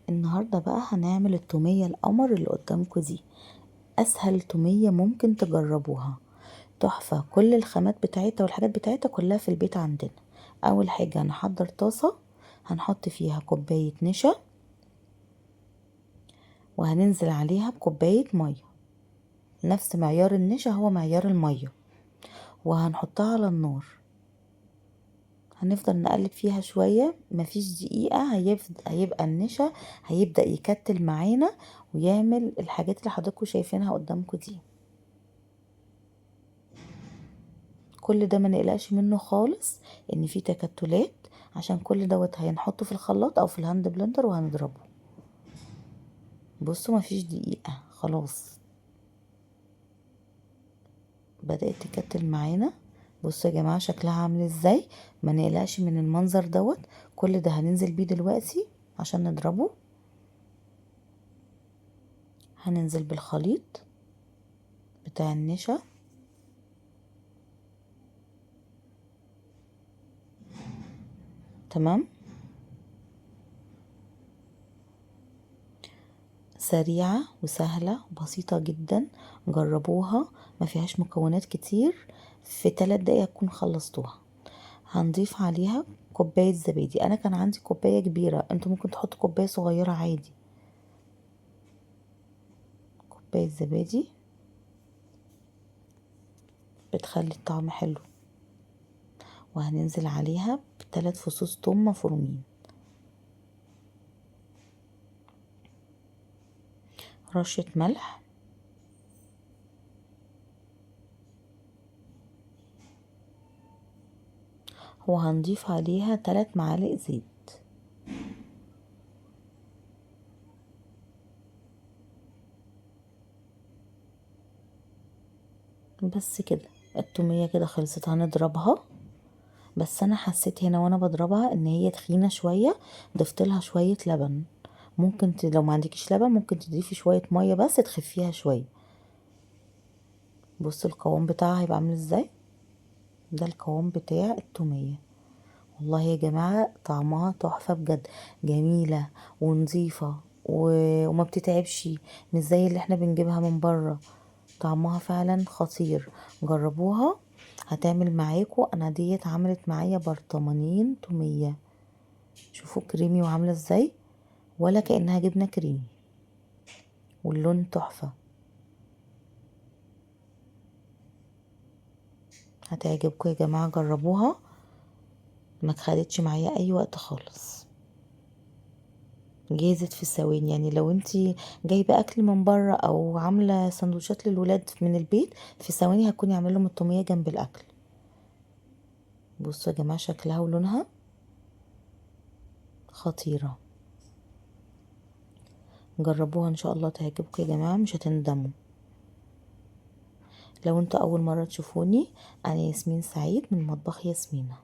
النهاردة بقى هنعمل التومية القمر اللي قدامكم دي. اسهل تومية ممكن تجربوها، تحفة. كل الخامات بتاعتها والحاجات بتاعتها كلها في البيت عندنا. اول حاجة هنحضر طاسة، هنحط فيها كوباية نشا، وهننزل عليها بكوباية مية، نفس معيار النشا هو معيار المية، وهنحطها على النار. هنفضل نقلب فيها شوية، مفيش دقيقة هيبقى النشا هيبدأ يكتل معانا ويعمل الحاجات اللي حضراتكم شايفينها قدامكم دي. كل ده ما نقلقش منه خالص ان في تكتلات، عشان كل دوت هنحطه في الخلاط او في الهاند بلندر وهنضربه. بصوا مفيش دقيقة خلاص بدأت تكتل معانا. بصوا يا جماعة شكلها عامل ازاي، ما نقلقش من المنظر دوت. كل ده هننزل بيه دلوقتي عشان نضربه. هننزل بالخليط بتاع النشا، تمام. سريعة وسهلة وبسيطة جدا، جربوها، ما فيهاش مكونات كتير، في 3 دقايق تكون خلصتوها. هنضيف عليها كوباية زبادي، انا كان عندي كوباية كبيرة، انتوا ممكن تحطوا كوباية صغيرة عادي. كوباية زبادي بتخلي الطعم حلو. وهننزل عليها ب3 فصوص توم مفرومين، رشة ملح، وهنضيف عليها 3 معالق زيت. بس كده التومية كده خلصت، هنضربها. بس انا حسيت هنا وانا بضربها ان هي تخينة شوية، ضفت لها شوية لبن. ممكن لو ما عندكيش لبن ممكن تضيفي شوية مية بس تخفيها شوية. بصوا القوام بتاعها هيبقى عامل ازاي، ده القوام بتاع التومية. والله يا جماعة طعمها تحفة بجد، جميلة ونظيفة وما بتتعبش، مش زي اللي احنا بنجيبها من بره. طعمها فعلا خطير، جربوها هتعمل معاكم. انا ديت عملت معايا برطمانين تومية. شوفوا كريمي وعاملة ازاي، ولا كأنها جبنة كريمي، واللون تحفة. هتعجبكم يا جماعة، جربوها، ما خدتش معايا اي وقت خالص، جهزت في ثواني. يعني لو انتي جايبه اكل من بره او عامله سندوتشات للولاد من البيت، في ثواني هتكوني عامله لهم الطوميه جنب الاكل. بصوا يا جماعه شكلها ولونها خطيره، جربوها ان شاء الله تعجبكم يا جماعه، مش هتندموا. لو انتوا اول مره تشوفوني، انا ياسمين سعيد من مطبخ ياسمينة.